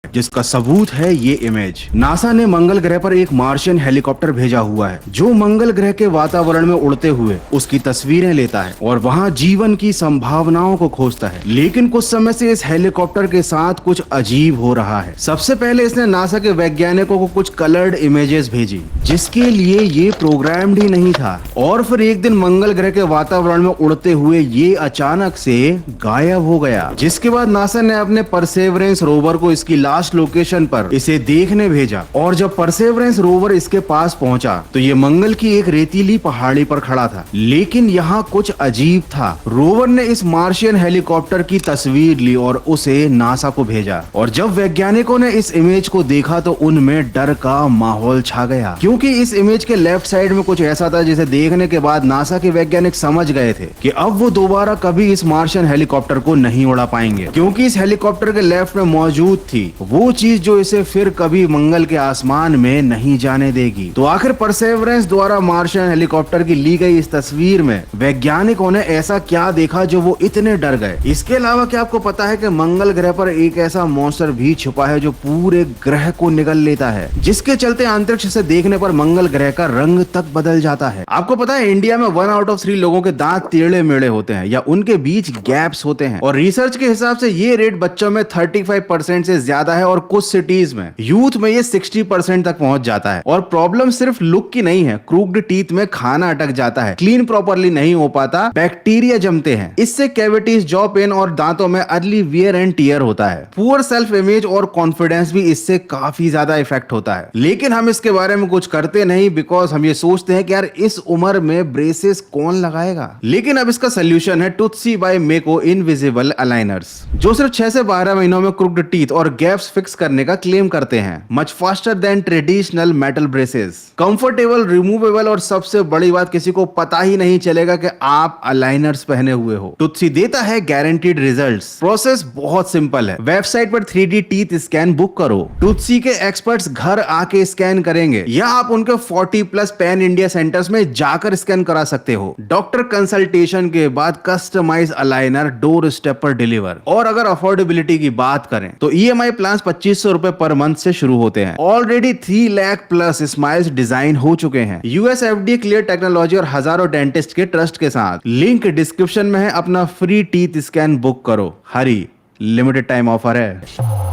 जिसका सबूत है ये इमेज। नासा ने मंगल ग्रह पर एक मार्शियन हेलीकॉप्टर भेजा हुआ है जो मंगल ग्रह के वातावरण में उड़ते हुए उसकी तस्वीरें लेता है और वहाँ जीवन की संभावनाओं को खोजता है। लेकिन कुछ समय से इस हेलीकॉप्टर के साथ कुछ अजीब हो रहा है। सबसे पहले इसने नासा के वैज्ञानिकों को कुछ कलर्ड इमेजेस भेजी जिसके लिए ये प्रोग्राम्ड ही नहीं था, और फिर एक दिन मंगल ग्रह के वातावरण में उड़ते हुए ये अचानक से गायब हो गया। जिसके बाद नासा ने अपने परसेवरेंस रोवर को इसकी लास्ट लोकेशन पर इसे देखने भेजा, और जब परसेवरेंस रोवर इसके पास पहुंचा तो ये मंगल की एक रेतीली पहाड़ी पर खड़ा था। लेकिन यहाँ कुछ अजीब था। रोवर ने इस मार्शियन हेलीकॉप्टर की तस्वीर ली और उसे नासा को भेजा, और जब वैज्ञानिकों ने इस इमेज को देखा तो उनमें डर का माहौल छा गया, क्योंकि इस इमेज के लेफ्ट साइड में कुछ ऐसा था जिसे देखने के बाद नासा के वैज्ञानिक समझ गए थे कि अब वो दोबारा कभी इस मार्शियन हेलीकॉप्टर को नहीं उड़ा पाएंगे, क्योंकि इस हेलीकॉप्टर के लेफ्ट में मौजूद थी वो चीज जो इसे फिर कभी मंगल के आसमान में नहीं जाने देगी। तो आखिर परसेवरेंस द्वारा मार्शियन हेलीकॉप्टर की ली गई इस तस्वीर में वैज्ञानिकों ने ऐसा क्या देखा जो वो इतने डर गए। इसके अलावा क्या आपको पता है कि मंगल ग्रह पर एक ऐसा मॉन्स्टर भी छुपा है जो पूरे ग्रह को निगल लेता है, जिसके चलते अंतरिक्ष से देखने पर मंगल ग्रह का रंग तक बदल जाता है। आपको पता है इंडिया में 1 आउट ऑफ 3 लोगों के दांत टेढ़े मेढ़े होते हैं या उनके बीच गैप्स होते हैं, और रिसर्च के हिसाब से ये रेट बच्चों में 35% से ज्यादा है, और कुछ सिटीज में यूथ में ये 60% तक पहुंच जाता है। और प्रॉब्लम सिर्फ लुक की नहीं है, क्रूक्ड टीथ में खाना अटक जाता है, क्लीन प्रॉपरली नहीं हो पाता, बैक्टीरिया जमते हैं, इससे कैविटीज, जॉ पेन और दांतों में अर्ली वियर एंड टियर होता है। पुअर सेल्फ इमेज और कॉन्फिडेंस भी इससे काफी ज्यादा इफेक्ट होता है। लेकिन हम इसके बारे में कुछ करते नहीं, बिकॉज हम ये सोचते हैं कि यार इस उम्र में ब्रेसेस कौन लगाएगा। लेकिन अब इसका सोल्यूशन है टूथसी बाय मेको इनविजिबल अलाइनर्स, जो सिर्फ 6 से 12 महीनों में क्रूक्ड टीथ और गैप्स फिक्स करने का क्लेम करते हैं, much faster than traditional metal braces, comfortable, removable, और सबसे बड़ी बात किसी को पता ही नहीं चलेगा कि आप अलाइनर्स पहने हुए हो। टूथसी देता है गारंटीड रिजल्ट्स। प्रोसेस बहुत सिंपल है। वेबसाइट पर 3D टीथ स्कैन बुक करो, टूथसी के एक्सपर्ट्स घर आके स्कैन करेंगे, या आप उनके 40+ पैन इंडिया सेंटर्स में जाकर स्कैन करा सकते हो। डॉक्टर कंसल्टेशन के बाद कस्टमाइज अलाइनर डोर स्टेप पर डिलीवर। और अगर अफोर्डेबिलिटी की बात करें तो EMI प्लान 2500 रुपए पर मंथ से शुरू होते हैं। Already 3 lakh plus smiles design हो चुके हैं, US FDA क्लियर टेक्नोलॉजी और हजारों डेंटिस्ट के ट्रस्ट के साथ। लिंक डिस्क्रिप्शन में है। अपना फ्री टीथ स्कैन बुक करो। हरी, लिमिटेड टाइम ऑफर है।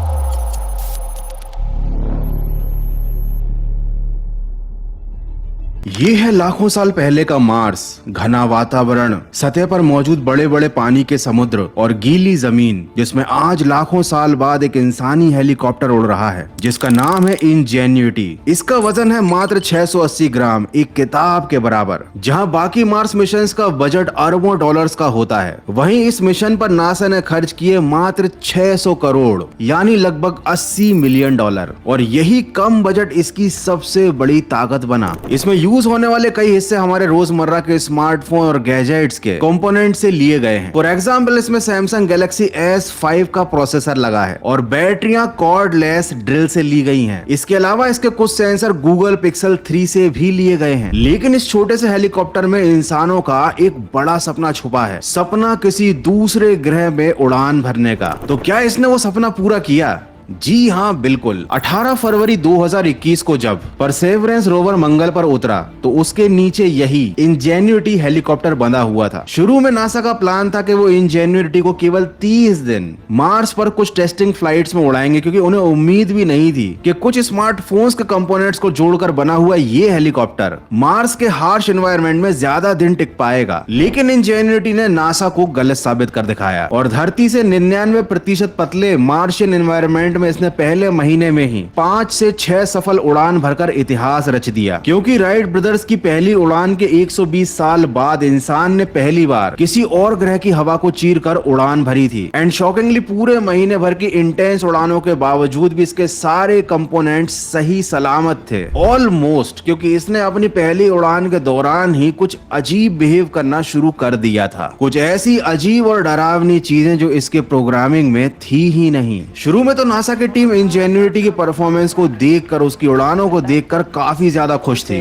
ये है लाखों साल पहले का मार्स। घना वातावरण, सतह पर मौजूद बड़े बड़े पानी के समुद्र और गीली जमीन, जिसमें आज लाखों साल बाद एक इंसानी हेलीकॉप्टर उड़ रहा है जिसका नाम है इंजेन्युइटी। इसका वजन है मात्र 680 ग्राम, एक किताब के बराबर। जहां बाकी मार्स मिशन का बजट अरबों डॉलर्स का होता है, वहीं इस मिशन पर नासा ने खर्च किए मात्र 600 करोड़ यानी लगभग 80 मिलियन डॉलर। और यही कम बजट इसकी सबसे बड़ी ताकत बना। इसमें यूज होने वाले कई हिस्से हमारे रोजमर्रा के स्मार्टफोन और गैजेट्स के कंपोनेंट से लिए गए हैं। फॉर एग्जांपल इसमें सैमसंग गैलेक्सी S5 का प्रोसेसर लगा है और बैटरियां कॉर्डलेस ड्रिल से ली गई हैं। इसके अलावा इसके कुछ सेंसर गूगल पिक्सल 3 से भी लिए गए हैं। लेकिन इस छोटे से हेलीकॉप्टर में इंसानों का एक बड़ा सपना छुपा है, सपना किसी दूसरे ग्रह में उड़ान भरने का। तो क्या इसने वो सपना पूरा किया? जी हाँ, बिल्कुल। 18 फरवरी 2021 को जब परसेवरेंस रोवर मंगल पर उतरा तो उसके नीचे यही इंजेन्युइटी हेलीकॉप्टर बंधा हुआ था। शुरू में नासा का प्लान था कि वो इंजेन्युइटी को केवल 30 दिन मार्स पर कुछ टेस्टिंग फ्लाइट्स में उड़ाएंगे, क्योंकि उन्हें उम्मीद भी नहीं थी कि कुछ स्मार्टफोन्स के कंपोनेंट्स को जोड़कर बना हुआ ये हेलीकॉप्टर मार्स के हार्श एनवायरनमेंट में ज्यादा दिन टिक पाएगा। लेकिन इंजेन्युइटी ने नासा को गलत साबित कर दिखाया और धरती से 99% पतले मार्शियन एनवायरनमेंट में इसने पहले महीने में ही 5 से 6 सफल उड़ान भरकर इतिहास रच दिया। क्योंकि राइट ब्रदर्स की पहली उड़ान के 120 साल बाद इंसान ने पहली बार किसी और ग्रह की हवा को चीरकर उड़ान भरी थी। एंड शॉकिंगली पूरे महीने भर की इंटेंस उड़ानों के बावजूद भी इसके सारे कंपोनेंट्स सही सलामत थे, ऑलमोस्ट, क्योंकि इसने अपनी पहली उड़ान के दौरान ही कुछ अजीब बिहेव करना शुरू कर दिया था। कुछ ऐसी अजीब और डरावनी चीजें जो इसके प्रोग्रामिंग में थी ही नहीं। शुरू में तो नासा की टीम इंजेन्युइटी की परफॉर्मेंस को देखकर, उसकी उड़ानों को देखकर काफी ज्यादा खुश थी।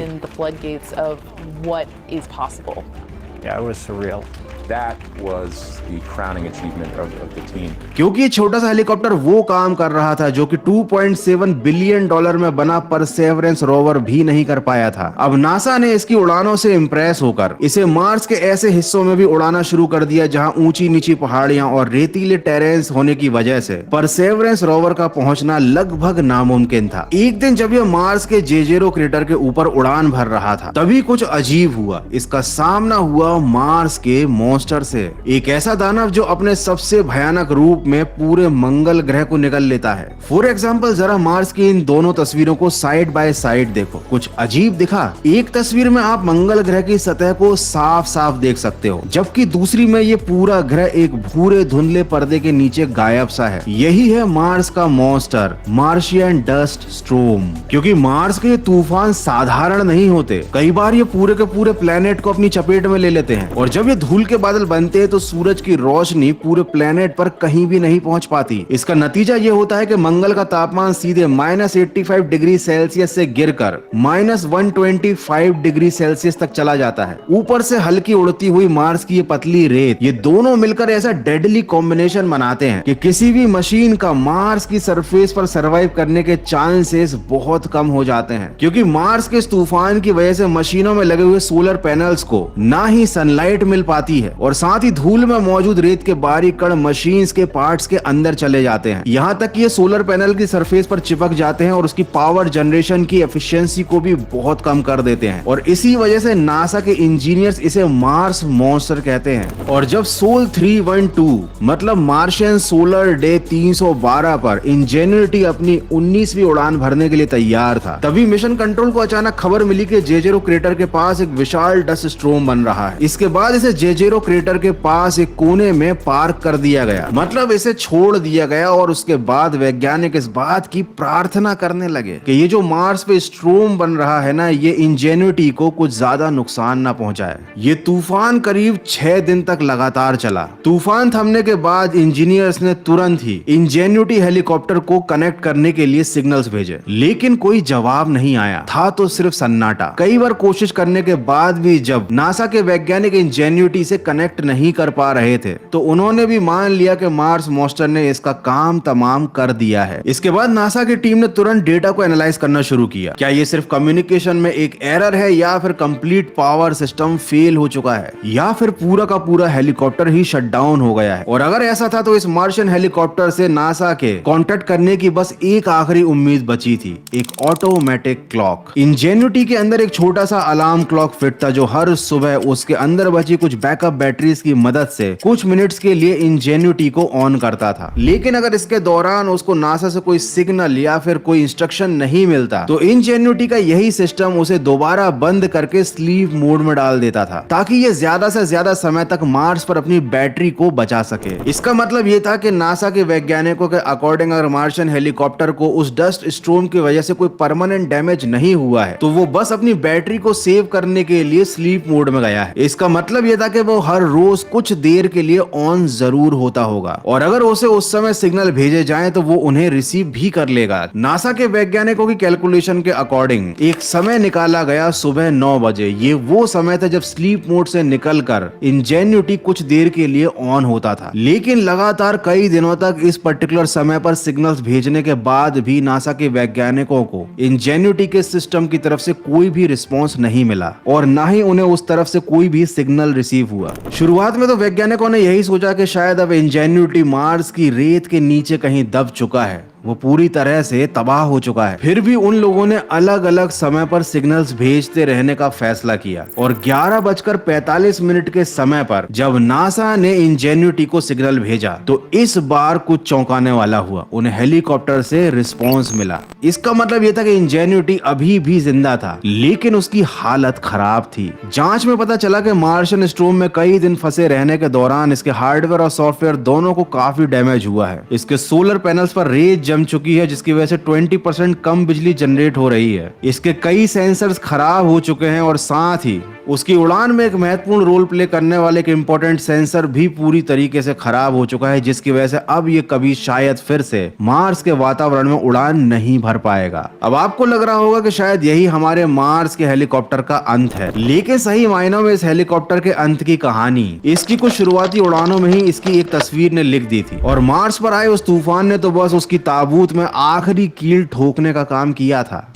Yeah, it was surreal. that was the crowning achievement of the team. क्योंकि ये छोटा सा हेलीकॉप्टर वो काम कर रहा था जो कि 2.7 बिलियन डॉलर में बना परसेवरेंस रोवर भी नहीं कर पाया था। अब नासा ने इसकी उड़ानों से इंप्रेस होकर इसे मार्स के ऐसे हिस्सों में भी उड़ाना शुरू कर दिया जहां ऊंची नीची पहाड़ियां और रेतीले टेरेन्स होने की वजह से परसेवरेंस रोवर का पहुंचना लगभग नामुमकिन था। एक दिन जब यह मार्स के जेजेरो क्रेटर के ऊपर उड़ान भर रहा था तभी कुछ अजीब हुआ। इसका सामना हुआ मार्स के मॉन्स्टर से, एक ऐसा दानव जो अपने सबसे भयानक रूप में पूरे मंगल ग्रह को निगल लेता है। फॉर एग्जाम्पल जरा मार्स की इन दोनों तस्वीरों को साइड बाय साइड देखो, कुछ अजीब दिखा। एक तस्वीर में आप मंगल ग्रह की सतह को साफ साफ देख सकते हो जबकि दूसरी में ये पूरा ग्रह एक भूरे धुंधले पर्दे के नीचे गायब सा है। यही है मार्स का मॉन्स्टर, मार्शियन डस्ट स्टॉर्म। क्योंकि मार्स के तूफान साधारण नहीं होते, कई बार ये पूरे के पूरे प्लेनेट को अपनी चपेट में ले लेते हैं और जब ये धूल के बादल बनते हैं तो सूरज की रोशनी पूरे प्लेनेट पर कहीं भी नहीं पहुंच पाती। इसका नतीजा ये होता है कि मंगल का तापमान सीधे -85 डिग्री सेल्सियस से गिरकर -125 डिग्री सेल्सियस तक चला जाता है। ऊपर से हल्की उड़ती हुई मार्स की ये पतली रेत, ये दोनों मिलकर ऐसा डेडली कॉम्बिनेशन बनाते हैं कि किसी भी मशीन का मार्स की सरफेस पर सरवाइव करने के चांसेस बहुत कम हो जाते हैं। क्योंकि मार्स के इस तूफान की वजह से मशीनों में लगे हुए सोलर पैनल्स को ना ही सनलाइट मिल पाती है और साथ ही धूल में मौजूद रेत के बारीक कण मशीन्स के पार्ट्स के अंदर चले जाते हैं। यहाँ तक कि ये सोलर पैनल की सरफेस पर चिपक जाते हैं और उसकी पावर जनरेशन की एफिशिएंसी को भी बहुत कम कर देते हैं और इसी वजह से नासा के इंजीनियर्स इसे मार्स मॉन्स्टर कहते हैं। और जब सोल 312 मतलब मार्शियन सोलर डे 312 पर इंजेन्युइटी अपनी 19वीं उड़ान भरने के लिए तैयार था तभी मिशन कंट्रोल को अचानक खबर मिली कि जेजेरो क्रेटर के पास एक विशाल डस्ट स्टॉर्म बन रहा है। इसके बाद इसे जेजेरो क्रेटर के पास एक कोने में पार्क कर दिया गया, मतलब इसे छोड़ दिया गया और उसके बाद वैज्ञानिक इस बात की प्रार्थना करने लगे कि ये जो मार्स पे स्टॉर्म बन रहा है ना, ये इंजेन्युइटी को कुछ ज्यादा नुकसान ना पहुंचाए। ये तूफान करीब 6 दिन तक लगातार चला। तूफान थमने के बाद इंजीनियर्स ने तुरंत ही इंजेन्युइटी हेलीकॉप्टर को कनेक्ट करने के लिए सिग्नल्स भेजे, लेकिन कोई जवाब नहीं आया था, तो सिर्फ सन्नाटा। कई बार कोशिश करने के बाद भी जब नासा के वैज्ञानिक इंजेन्युइटी से कनेक्ट नहीं कर पा रहे थे तो उन्होंने भी मान लिया कि मार्स मॉन्स्टर ने इसका काम तमाम कर दिया है। इसके बाद नासा की टीम ने तुरंत डेटा को एनालाइज करना शुरू किया। क्या ये सिर्फ कम्युनिकेशन में एक एरर है या फिर कंप्लीट पावर सिस्टम फेल हो चुका है या फिर पूरा का पूरा हेलीकॉप्टर ही शट डाउन हो गया है। और अगर ऐसा था तो इस मार्शियन हेलीकॉप्टर से नासा के कांटेक्ट करने की बस एक आखिरी उम्मीद बची थी, एक ऑटोमेटिक क्लॉक। इंजेन्युइटी के अंदर एक छोटा सा अलार्म क्लॉक फिट था जो हर सुबह उसके अंदर बची कुछ बैकअप बैटरीज की मदद से कुछ मिनट्स के लिए इंजेन्युइटी को ऑन करता था। लेकिन अगर इसके दौरान उसको नासा से कोई सिग्नल या फिर कोई इंस्ट्रक्शन नहीं मिलता तो इंजेन्युइटी का यही सिस्टम उसे दोबारा बंद करके स्लीप मोड में डाल देता था ताकि ये ज्यादा से ज्यादा समय तक मार्स पर अपनी बैटरी को बचा सके। इसका मतलब ये था कि नासा के वैज्ञानिकों के अकॉर्डिंग अगर मार्शियन हेलीकॉप्टर को उस डस्ट स्टॉर्म की वजह से कोई परमानेंट डैमेज नहीं हुआ है तो वो बस अपनी बैटरी को सेव करने के लिए स्लीप मोड में गया है। इसका मतलब ये था कि वो हर रोज कुछ देर के लिए ऑन जरूर होता होगा और अगर उसे उस समय सिग्नल भेजे जाएं तो वो उन्हें रिसीव भी कर लेगा। नासा के वैज्ञानिकों की कैलकुलेशन के अकॉर्डिंग एक समय निकाला गया सुबह 9 बजे। ये वो समय था जब स्लीप मोड से निकलकर इंजेन्युइटी कुछ देर के लिए ऑन होता था। लेकिन लगातार कई दिनों तक इस पर्टिकुलर समय पर सिग्नल्स भेजने के बाद भी नासा के वैज्ञानिकों को इंजेन्युइटी के सिस्टम की तरफ से कोई भी रिस्पॉन्स नहीं मिला और ना ही उन्हें उस तरफ से कोई भी सिग्नल रिसीव हुआ। शुरुआत में तो वैज्ञानिकों ने यही सोचा कि शायद अब इंजेन्युइटी मार्स की रेत के नीचे कहीं दब चुका है, वो पूरी तरह से तबाह हो चुका है। फिर भी उन लोगों ने अलग अलग समय पर सिग्नल्स भेजते रहने का फैसला किया और 11:45 के समय पर जब नासा ने इंजेन्युइटी को सिग्नल भेजा तो इस बार कुछ चौंकाने वाला हुआ। उन्हें हेलीकॉप्टर से रिस्पॉन्स मिला। इसका मतलब यह था कि इंजेन्युइटी अभी भी जिंदा था लेकिन उसकी हालत खराब थी। जांच में पता चला कि मार्शियन स्टॉर्म में कई दिन फंसे रहने के दौरान इसके हार्डवेयर और सॉफ्टवेयर दोनों को काफी डैमेज हुआ है। इसके सोलर पैनल्स पर रेत जम चुकी है जिसकी वजह से 20% कम बिजली जनरेट हो रही है। इसके कई सेंसर्स खराब हो चुके हैं और साथ ही उसकी उड़ान में एक महत्वपूर्ण रोल प्ले करने वाले एक इंपॉर्टेंट सेंसर भी पूरी तरीके से खराब हो चुका है, जिसकी वजह से अब ये कभी शायद फिर से मार्स के वातावरण में उड़ान नहीं भर पाएगा। अब आपको लग रहा होगा कि शायद यही हमारे मार्स के हेलीकॉप्टर का अंत है, लेकिन सही मायनों में इस हेलीकॉप्टर के अंत की कहानी इसकी कुछ शुरुआती उड़ानों में ही इसकी एक तस्वीर ने लिख दी थी। और मार्स पर आए उस तूफान ने तो बस उसकी ताबूत में आखिरी कील ठोकने का काम किया था।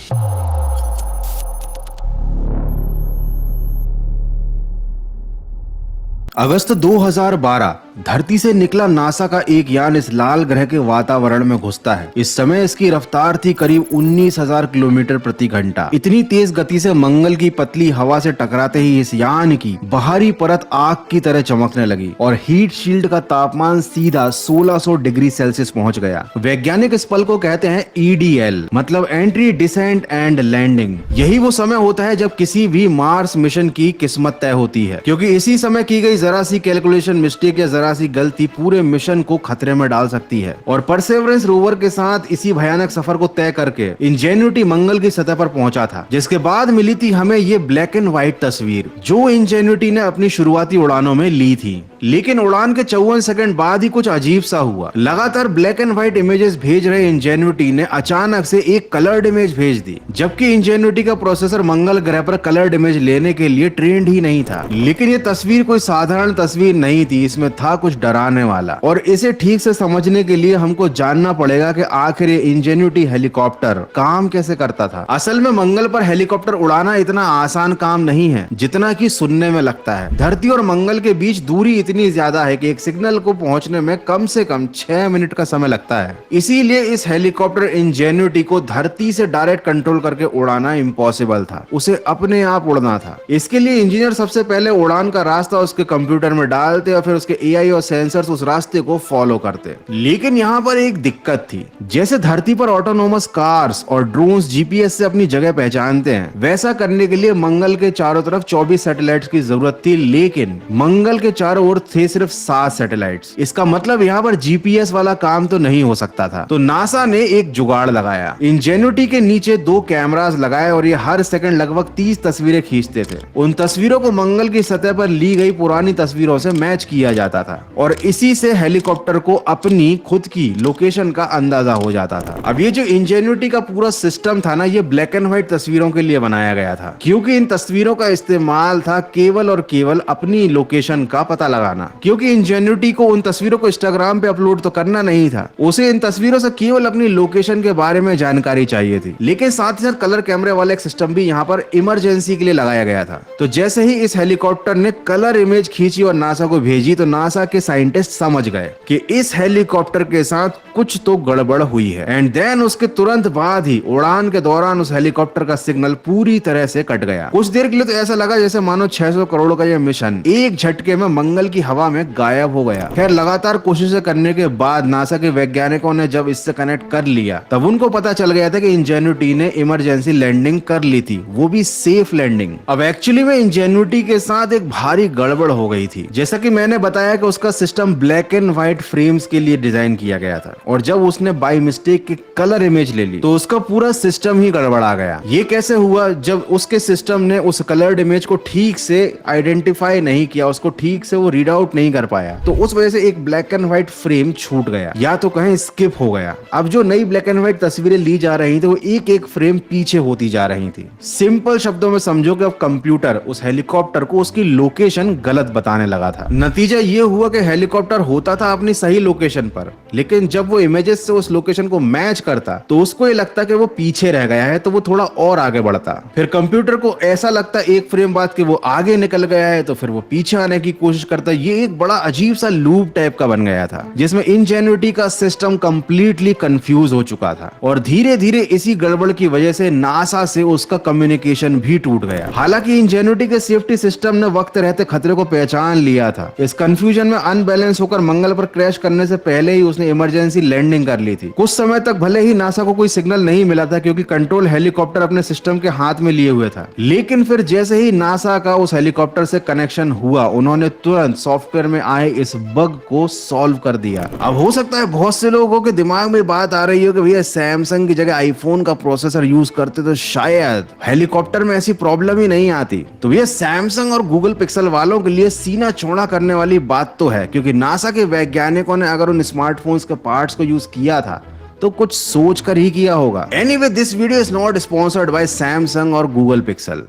अगस्त 2012 धरती से निकला नासा का एक यान इस लाल ग्रह के वातावरण में घुसता है। इस समय इसकी रफ्तार थी करीब 19,000 किलोमीटर प्रति घंटा। इतनी तेज गति से मंगल की पतली हवा से टकराते ही इस यान की बाहरी परत आग की तरह चमकने लगी और हीट शील्ड का तापमान सीधा 1600 डिग्री सेल्सियस पहुंच गया। वैज्ञानिक इस पल को कहते हैं EDL, मतलब एंट्री, डिसेंट एंड लैंडिंग। यही वो समय होता है जब किसी भी मार्स मिशन की किस्मत तय होती है, क्योंकि इसी समय की गई जरा सी कैलकुलेशन मिस्टेक या जरा सी गलती पूरे मिशन को खतरे में डाल सकती है। और परसेवरेंस रोवर के साथ इसी भयानक सफर को तय करके इंजेन्युटी मंगल की सतह पर पहुंचा था, जिसके बाद मिली थी हमें ये ब्लैक एंड व्हाइट तस्वीर जो इंजेन्युटी ने अपनी शुरुआती उड़ानों में ली थी। लेकिन उड़ान के 54 सेकंड बाद ही कुछ अजीब सा हुआ। लगातार ब्लैक एंड व्हाइट इमेजेस भेज रहे इंजेन्युटी ने अचानक से एक कलर्ड इमेज भेज दी, जबकि इंजेन्युटी का प्रोसेसर मंगल ग्रह पर कलर्ड इमेज लेने के लिए ट्रेंड ही नहीं था। लेकिन ये तस्वीर कोई साधारण तस्वीर नहीं थी, इसमें था कुछ डराने वाला। और इसे ठीक से समझने के लिए हमको जानना पड़ेगा कि आखिर ये इंजेन्युटी हेलीकॉप्टर काम कैसे करता था। असल में मंगल पर हेलीकॉप्टर उड़ाना इतना आसान काम नहीं है जितना कि सुनने में लगता है। धरती और मंगल के बीच दूरी इतनी ज्यादा है कि एक सिग्नल को पहुंचने में कम से कम 6 मिनट का समय लगता है। इसीलिए इस हेलीकॉप्टर इंजेन्युटी को धरती से डायरेक्ट कंट्रोल करके उड़ाना इम्पॉसिबल था, उसे अपने आप उड़ना था। इसके लिए इंजीनियर सबसे पहले उड़ान का रास्ता उसके कंप्यूटर में डालते और फिर उसके AI और सेंसर्स उस रास्ते को फॉलो करते। लेकिन यहाँ पर एक दिक्कत थी। जैसे धरती पर ऑटोनोमस कार्स और ड्रोन्स GPS से अपनी जगह पहचानते हैं, वैसा करने के लिए मंगल के चारों तरफ 24 सैटेलाइट्स की जरूरत थी। लेकिन मंगल के चारों ओर थे सिर्फ 7 सैटेलाइट्स। इसका मतलब यहाँ पर GPS वाला काम तो नहीं हो सकता था। तो नासा ने एक जुगाड़ लगाया। इंजेन्युटी के नीचे 2 कैमरास लगाए और ये हर सेकंड लगभग 30 तस्वीरें खींचते थे। उन तस्वीरों को मंगल की सतह पर ली गई पुरानी तस्वीरों से मैच किया जाता था और इसी से हेलीकॉप्टर को अपनी खुद की लोकेशन का अंदाजा हो जाता था। अब ये जो इंजेन्युटी का पूरा सिस्टम था ना, ये ब्लैक एंड व्हाइट तस्वीरों के लिए बनाया गया था, क्योंकि इन तस्वीरों का इस्तेमाल था केवल और केवल अपनी लोकेशन का पता लगाना। क्योंकि इंजेन्युटी को उन तस्वीरों को इंस्टाग्राम पे अपलोड तो करना नहीं था, उसे इन तस्वीरों से केवल अपनी लोकेशन के बारे में जानकारी चाहिए थी। लेकिन साथ ही साथ कलर कैमरे वाला एक सिस्टम भी यहाँ पर इमरजेंसी के लिए लगाया गया था। तो जैसे ही इस हेलीकॉप्टर ने कलर इमेज खींची और नासा को भेजी, तो नासा के साइंटिस्ट समझ गए कि इस हेलीकॉप्टर के साथ कुछ तो गड़बड़ हुई है। एंड देन उसके तुरंत बाद ही उड़ान के दौरान उस हेलीकॉप्टर का सिग्नल पूरी तरह से कट गया। कुछ देर के लिए तो ऐसा लगा जैसे मानो 600 करोड़ का यह मिशन एक झटके में मंगल की हवा में गायब हो गया। खैर, लगातार कोशिशें करने के बाद नासा के वैज्ञानिकों ने जब इससे कनेक्ट कर लिया, तब उनको पता चल गया था कि इंजेन्युटी ने इमरजेंसी लैंडिंग कर ली थी, वो भी सेफ लैंडिंग। अब एक्चुअली में इंजेन्युटी के साथ एक भारी गड़बड़ हो गई थी। जैसा कि मैंने बताया कि उसका system black and white frames के लिए डिजाइन किया गया था, और जब उसने बाय मिस्टेक की कलर इमेज ले ली तो उसका पूरा सिस्टम ही गड़बड़ा गया। ये कैसे हुआ? जब उसके सिस्टम ने उस कलर्ड इमेज को ठीक से आइडेंटिफाई नहीं किया, उसको ठीक से वो रीड आउट नहीं कर पाया, तो उस वजह से एक ब्लैक एंड व्हाइट फ्रेम छूट गया, या तो कहें स्किप हो गया। अब जो नई ब्लैक एंड व्हाइट तस्वीरें ली जा रही थी, वो एक एक फ्रेम पीछे होती जा रही थी। सिंपल शब्दों में समझो कि अब कंप्यूटर उस हेलीकॉप्टर को उसकी लोकेशन गलत बताने लगा था। नतीजा ये हुआ कि हेलीकॉप्टर होता था अपनी सही लोकेशन पर, लेकिन जब वो इमेजेस से उस लोकेशन को मैच करता तो उसको ये लगता कि वो पीछे रह गया है, तो वो थोड़ा और आगे बढ़ता। फिर कंप्यूटर को ऐसा लगता एक फ्रेम बाद कि वो आगे निकल गया है, तो फिर वो पीछे आने की कोशिश करता। ये एक बड़ा अजीब सा लूप टाइप का बन गया था, जिसमें इंजेन्युटी का सिस्टम कंप्लीटली कंफ्यूज हो चुका था। और धीरे धीरे इसी गड़बड़ की वजह से नासा से उसका कम्युनिकेशन भी टूट गया। हालांकि इंजेन्युटी के सेफ्टी सिस्टम ने वक्त रहते खतरे को पहचान लिया था। इस कंफ्यूजन में अनबैलेंस होकर मंगल पर क्रैश करने से पहले ही उसने इमरजेंसी लैंडिंग कर ली थी। कुछ समय तक भले ही नासा को कोई सिग्नल नहीं मिला था, क्योंकि कंट्रोल हेलीकॉप्टर अपने सिस्टम के हाथ में लिए हुए था। लेकिन फिर जैसे ही नासा का उस हेलीकॉप्टर से कनेक्शन हुआ, उन्होंने तुरंत सॉफ्टवेयर में आए इस बग को सॉल्व कर दिया। अब हो सकता है बहुत से लोगों के दिमाग में बात आ रही हो कि भैया सैमसंग की जगह आईफोन का प्रोसेसर यूज करते तो शायद हेलीकॉप्टर में ऐसी प्रॉब्लम ही नहीं आती। तो भैया सैमसंग और गूगल पिक्सल वालों के लिए सीना चौड़ा करने वाली बात तो है, क्योंकि नासा के वैज्ञानिकों ने अगर उन स्मार्टफोन्स के पार्ट्स को यूज किया था तो कुछ सोच कर ही किया होगा। Anyway, this video is not sponsored by Samsung और गूगल पिक्सल।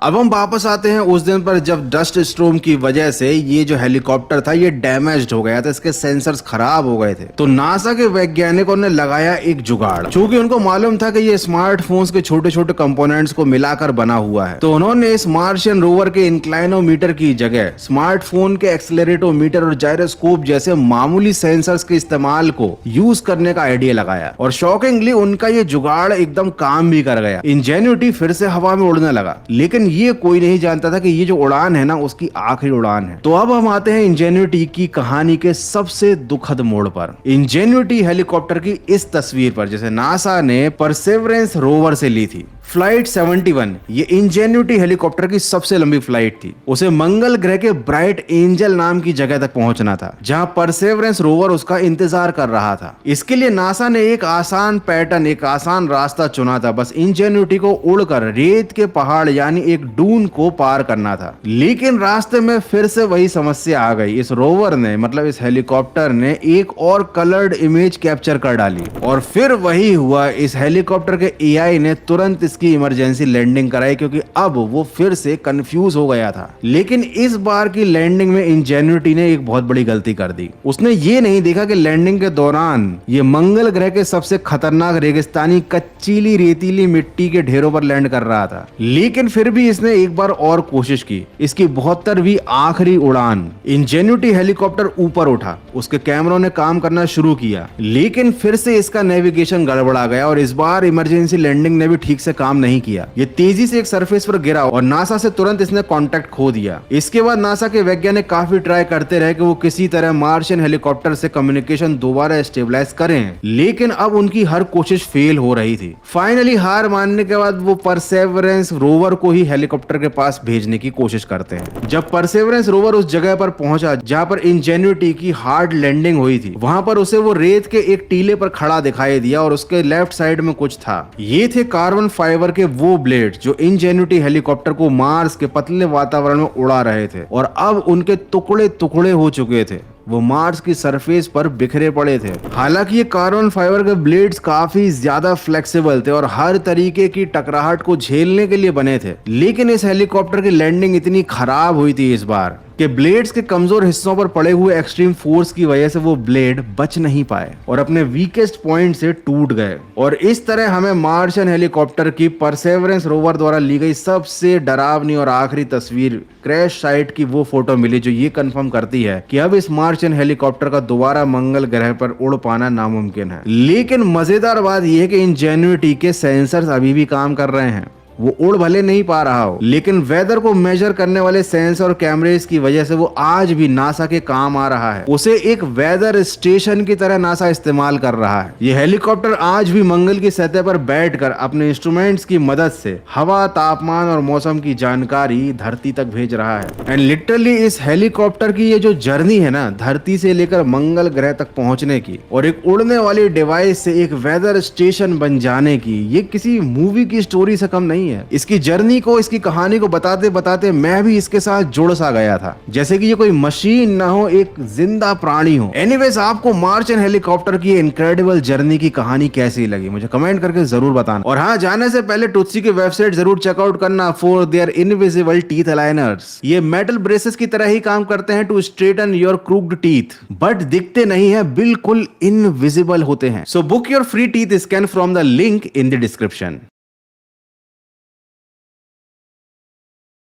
अब हम वापस आते हैं उस दिन पर जब डस्ट स्टॉर्म की वजह से ये जो हेलीकॉप्टर था ये डैमेज्ड हो गया था, इसके सेंसर्स खराब हो गए थे। तो नासा के वैज्ञानिकों ने लगाया एक जुगाड़, क्योंकि उनको मालूम था कि ये स्मार्टफोन्स के छोटे छोटे कंपोनेंट्स को मिलाकर बना हुआ है। तो उन्होंने इस मार्शियन रोवर के इंक्लाइनोमीटर की जगह स्मार्टफोन के एक्सेलरेटोमीटर और जायरोस्कोप जैसे मामूली सेंसर्स के इस्तेमाल को यूज करने का आइडिया लगाया, और शॉकिंगली उनका ये जुगाड़ एकदम काम भी कर गया। इंजेन्युटी फिर से हवा में उड़ने लगा, लेकिन ये कोई नहीं जानता था कि ये जो उड़ान है ना उसकी आखिरी उड़ान है। तो अब हम आते हैं इंजेन्युटी की कहानी के सबसे दुखद मोड़ पर। इंजेन्युटी हेलीकॉप्टर की इस तस्वीर पर, जैसे नासा ने परसेवरेंस रोवर से ली थी, फ्लाइट 71, ये इंजेन्युटी हेलीकॉप्टर की सबसे लंबी फ्लाइट थी। उसे मंगल ग्रह के ब्राइट एंजल नाम की जगह तक पहुंचना था, जहां परसेवरेंस रोवर उसका इंतजार कर रहा था। इसके लिए नासा ने एक आसान पैटर्न, एक आसान रास्ता चुना था। बस इंजेन्युटी को उड़कर रेत के पहाड़ यानी एक डून को पार करना था। लेकिन रास्ते में फिर से वही समस्या आ गई। इस रोवर ने, मतलब इस हेलीकॉप्टर ने, एक और कलर्ड इमेज कैप्चर कर डाली, और फिर वही हुआ। इस हेलीकॉप्टर के एआई ने तुरंत की इमरजेंसी लैंडिंग कराई, क्योंकि अब वो फिर से कंफ्यूज हो गया था। लेकिन इस बार की लैंडिंग में इंजेन्युटी ने एक बहुत बड़ी गलती कर दी। उसने ये नहीं देखा कि लैंडिंग के दौरान ये मंगल ग्रह के सबसे खतरनाक रेगिस्तानी कच्चीली रेतीली मिट्टी के ढेरों पर लैंड कर रहा था। लेकिन फिर भी इसने एक बार और कोशिश की। इसकी 72वीं आखिरी उड़ान, इंजेन्युटी हेलीकॉप्टर ऊपर उठा, उसके कैमरों ने काम करना शुरू किया, लेकिन फिर से इसका नेविगेशन गड़बड़ा गया, और इस बार इमरजेंसी लैंडिंग ने भी ठीक से काम नहीं किया। ये तेजी से एक सरफेस पर गिरा और नासा से तुरंत इसने कांटेक्ट खो दिया। इसके बाद नासा के वैज्ञानिक काफी ट्राई करते रहे कि वो किसी तरह मार्शियन हेलीकॉप्टर से कम्युनिकेशन दोबारा स्टेबलाइज करें, लेकिन अब उनकी हर कोशिश फेल हो रही थी। फाइनली हार मानने के बाद वो परसेवरेंस रोवर को ही हेलीकॉप्टर के पास भेजने की कोशिश करते हैं। जब परसेवरेंस रोवर उस जगह पर पहुंचा जहां पर इंजेन्युटी की हार्ड लैंडिंग हुई थी, वहां पर उसे वो रेत के एक टीले पर खड़ा दिखाई दिया, और उसके लेफ्ट साइड में कुछ था। ये थे कार्बन फाइबर के वो ब्लेड जो इंजेन्युटी हेलीकॉप्टर को मार्स के पतले वातावरण में उड़ा रहे थे, और अब उनके टुकड़े टुकड़े हो चुके थे। वो मार्स की सरफेस पर बिखरे पड़े थे। हालांकि ये कार्बन फाइबर के ब्लेड्स काफी ज्यादा फ्लेक्सिबल थे और हर तरीके की टकराहट को झेलने के लिए बने थे, लेकिन इस हेलीकॉप्टर की लैंडिंग इतनी खराब हुई थी इस बार कि ब्लेड्स के कमजोर हिस्सों पर पड़े हुए एक्सट्रीम फोर्स की वजह से वो ब्लेड बच नहीं पाए और अपने वीकेस्ट पॉइंट से टूट गए। और इस तरह हमें मार्शियन हेलीकॉप्टर की परसेवरेंस रोवर द्वारा ली गई सबसे डरावनी और आखिरी तस्वीर, क्रैश साइट की वो फोटो मिली जो ये कंफर्म करती है कि अब इस मार्शियन हेलीकॉप्टर का दोबारा मंगल ग्रह पर उड़ पाना नामुमकिन है। लेकिन मजेदार बात यह है कि इंजेन्युटी के सेंसर्स अभी भी काम कर रहे हैं। वो उड़ भले नहीं पा रहा हो, लेकिन वेदर को मेजर करने वाले सेंसर और कैमरेज की वजह से वो आज भी नासा के काम आ रहा है। उसे एक वेदर स्टेशन की तरह नासा इस्तेमाल कर रहा है। ये हेलीकॉप्टर आज भी मंगल की सतह पर बैठकर अपने इंस्ट्रूमेंट्स की मदद से हवा, तापमान और मौसम की जानकारी धरती तक भेज रहा है। एंड लिटरली इस हेलीकॉप्टर की ये जो जर्नी है ना, धरती से लेकर मंगल ग्रह तक पहुंचने की और एक उड़ने वाली डिवाइस से एक वेदर स्टेशन बन जाने की, ये किसी मूवी की स्टोरी से कम नहीं है। इसकी जर्नी को, इसकी कहानी को बताते बताते मैं भी इसके साथ जुड़ सा गया था, जैसे कि ये कोई मशीन ना हो, एक जिंदा प्राणी हो। एनीवेज, आपको मार्शियन हेलीकॉप्टर की इनक्रेडिबल जर्नी की कहानी कैसी लगी मुझे कमेंट करके जरूर बताना। और हाँ, जाने से पहले टुत्सी की वेबसाइट जरूर चेकआउट करना for their invisible teeth aligners. ये मेटल ब्रेसेस की तरह ही काम करते हैं to straighten your crooked teeth, but दिखते नहीं है, बिल्कुल इनविजिबल होते हैं। So book your free teeth scan from the link in the description.